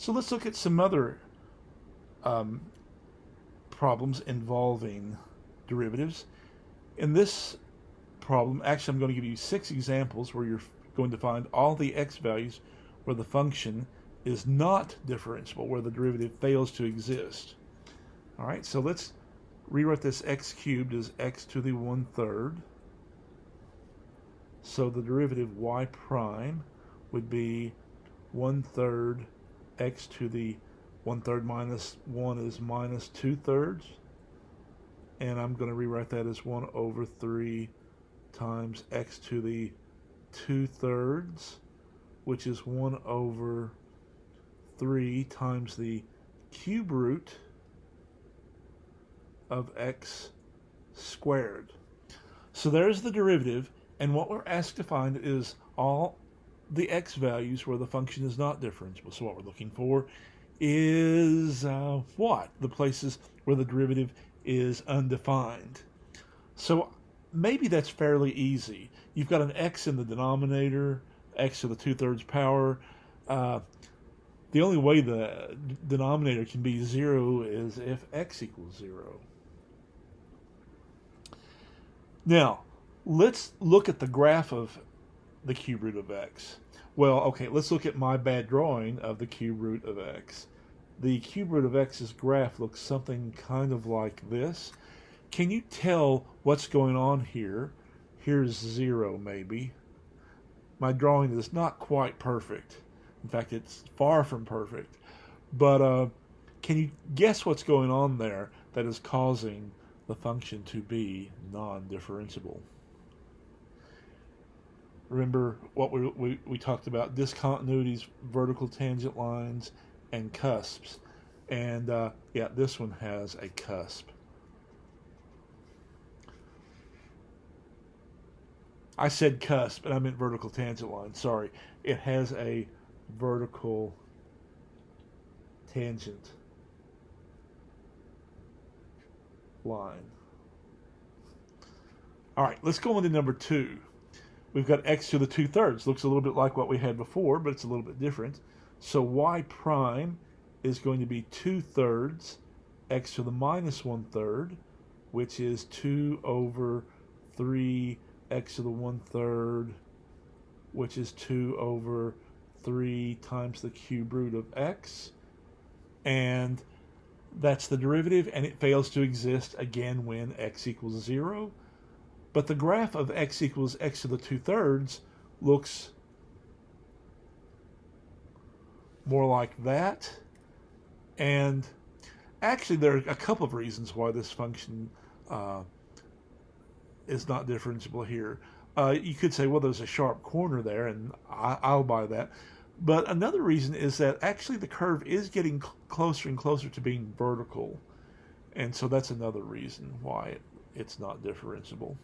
So let's look at some other um, problems involving derivatives. In this problem, actually I'm going to give you 6 examples where you're going to find all the x values where the function is not differentiable, where the derivative fails to exist. All right, so let's rewrite this x cubed as x to the 1/3. So the derivative y prime would be 1/3 x to the 1/3 minus 1 is minus 2/3. And I'm going to rewrite that as 1/3 times x to the 2/3, which is 1/3 times the cube root of x squared. So there's the derivative, and what we're asked to find is all the x values where the function is not differentiable. So what we're looking for is what? The places where the derivative is undefined. So maybe that's fairly easy. You've got an x in the denominator, x to the 2/3 power. The only way the denominator can be 0 is if x equals 0. Now, let's look at the graph of the cube root of x. Well, okay, let's look at my bad drawing of the cube root of x. The cube root of x's graph looks something kind of like this. Can you tell what's going on here? Here's 0 maybe. My drawing is not quite perfect. In fact, it's far from perfect. But can you guess what's going on there that is causing the function to be non-differentiable? Remember what we talked about: discontinuities, vertical tangent lines, and cusps. And yeah, this one has a cusp. I said cusp, and I meant vertical tangent line. Sorry. It has a vertical tangent line. All right, let's go on to number 2. We've got x to the 2/3. Looks a little bit like what we had before, but it's a little bit different. So y prime is going to be 2/3 x to the minus 1/3, which is 2/3 x to the 1/3, which is 2/3 times the cube root of x. And that's the derivative, and it fails to exist again when x equals 0. But the graph of x equals x to the 2/3 looks more like that. And actually, there are a couple of reasons why this function is not differentiable here. You could say, well, there's a sharp corner there, and I'll buy that. But another reason is that actually the curve is getting closer and closer to being vertical. And so that's another reason why it's not differentiable.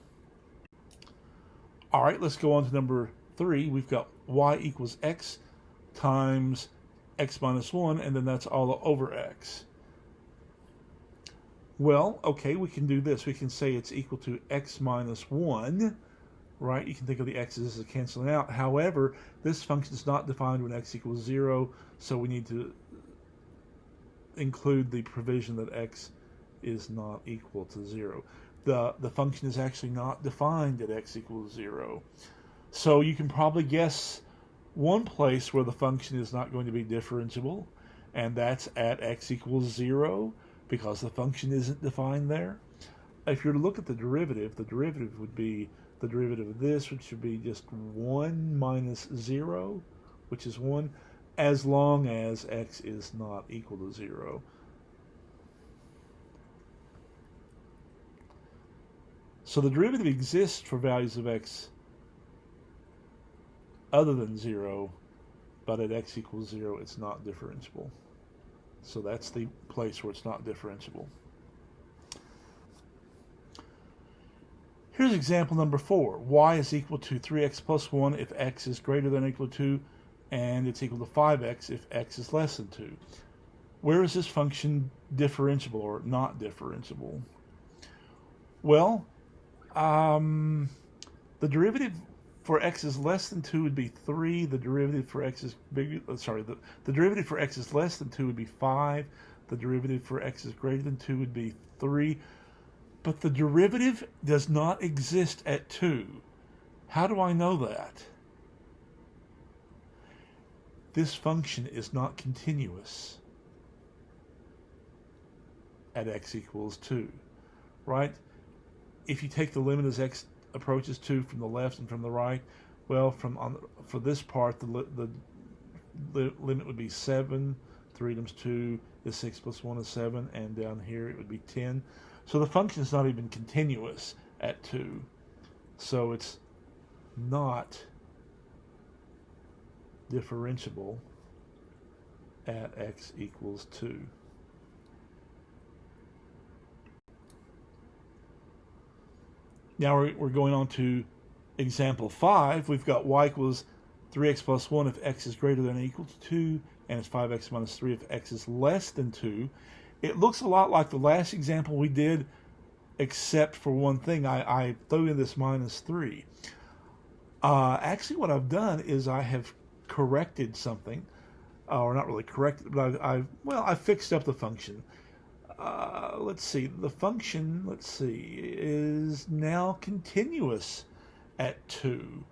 All right, let's go on to number 3. We've got y equals x times x minus 1, and then that's all over x. Well, okay, we can do this. We can say it's equal to x minus 1, right? You can think of the x's as canceling out. However, this function is not defined when x equals 0, so we need to include the provision that x is not equal to 0. The function is actually not defined at x equals 0. So you can probably guess one place where the function is not going to be differentiable, and that's at x equals 0, because the function isn't defined there. If you're to look at the derivative would be the derivative of this, which would be just 1 minus 0, which is 1, as long as x is not equal to 0. So the derivative exists for values of x other than 0, but at x equals 0, it's not differentiable. So that's the place where it's not differentiable. Here's example number 4. Y is equal to 3x plus 1 if x is greater than or equal to 2, and it's equal to 5x if x is less than 2. Where is this function differentiable or not differentiable? Well, the derivative for x is less than 2 would be 3. The derivative for x is bigger, the derivative for x is less than 2 would be 5. The derivative for x is greater than 2 would be 3. But the derivative does not exist at 2. How do I know that? This function is not continuous at x equals 2, right? If you take the limit as x approaches 2 from the left and from the right, well, for this part, the limit would be 7. 3 times 2 is 6 plus 1 is 7, and down here it would be 10. So the function is not even continuous at 2. So it's not differentiable at x equals 2. Now we're going on to example 5. We've got y equals 3x plus 1 if x is greater than or equal to 2, and it's 5x minus 3 if x is less than 2. It looks a lot like the last example we did, except for one thing. I threw in this minus 3. Actually, what I've done is I have corrected something, or not really corrected, but I fixed up the function. Let's see, the function, is now continuous at 2.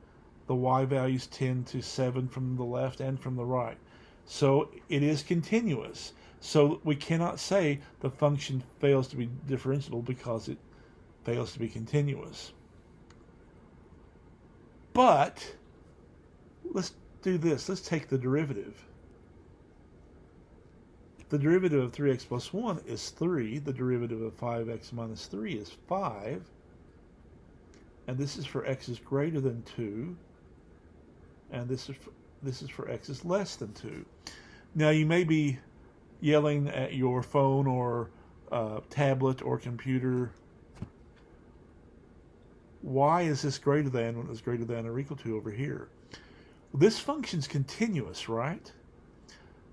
The y values tend to 7 from the left and from the right. So it is continuous. So we cannot say the function fails to be differentiable because it fails to be continuous. But let's do this. Let's take the derivative. The derivative of 3x plus 1 is 3. The derivative of 5x minus 3 is 5. And this is for x is greater than 2. And this is for x is less than 2. Now you may be yelling at your phone or tablet or computer, why is this greater than when it's greater than or equal to over here? Well, this function's continuous, right?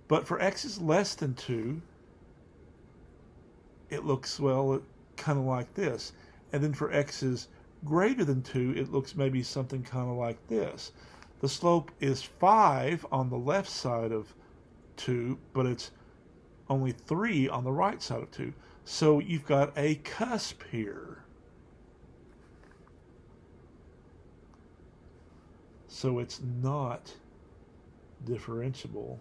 But for x is less than 2, it looks, well, kind of like this. And then for x is greater than 2, it looks maybe something kind of like this. The slope is 5 on the left side of 2, but it's only 3 on the right side of 2. So you've got a cusp here. So it's not differentiable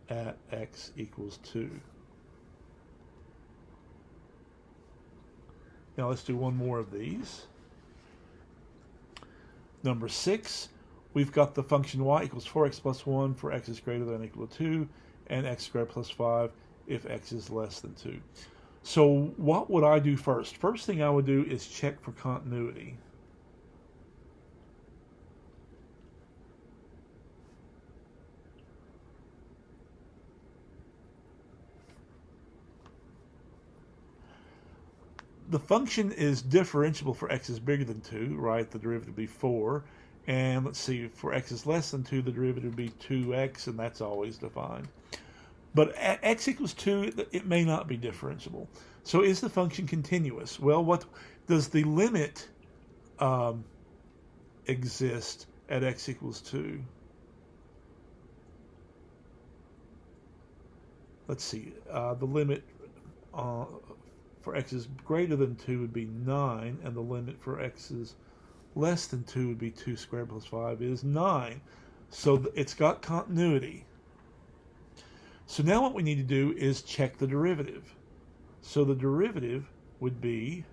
at x equals 2. Now let's do one more of these. Number 6, we've got the function y equals 4x plus 1 for x is greater than or equal to 2, and x squared plus 5 if x is less than 2. So what would I do first? First thing I would do is check for continuity. The function is differentiable for x is bigger than 2, right? The derivative would be 4. And let's see, for x is less than 2, the derivative would be 2x, and that's always defined. But at x equals 2, it may not be differentiable. So is the function continuous? Well, what does the limit exist at x equals 2? Let's see, the limit for x is greater than 2 would be 9, and the limit for x is less than 2 would be 2 squared plus 5 is 9. So it's got continuity. So now what we need to do is check the derivative. So the derivative would be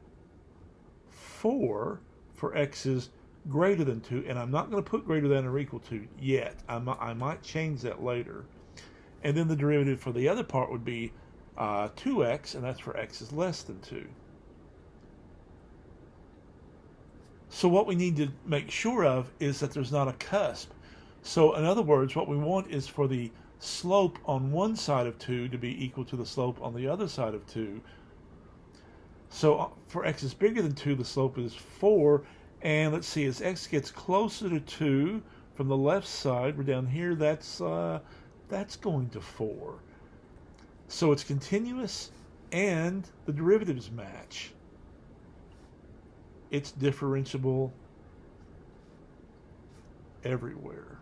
4 for x is greater than 2, and I'm not going to put greater than or equal to yet. I might change that later. And then the derivative for the other part would be 2x, and that's for x is less than 2. So what we need to make sure of is that there's not a cusp. So in other words, what we want is for the slope on one side of 2 to be equal to the slope on the other side of 2. So for x is bigger than 2, the slope is 4. And let's see, as x gets closer to 2 from the left side, we're down here, that's going to 4. So it's continuous and the derivatives match. It's differentiable everywhere.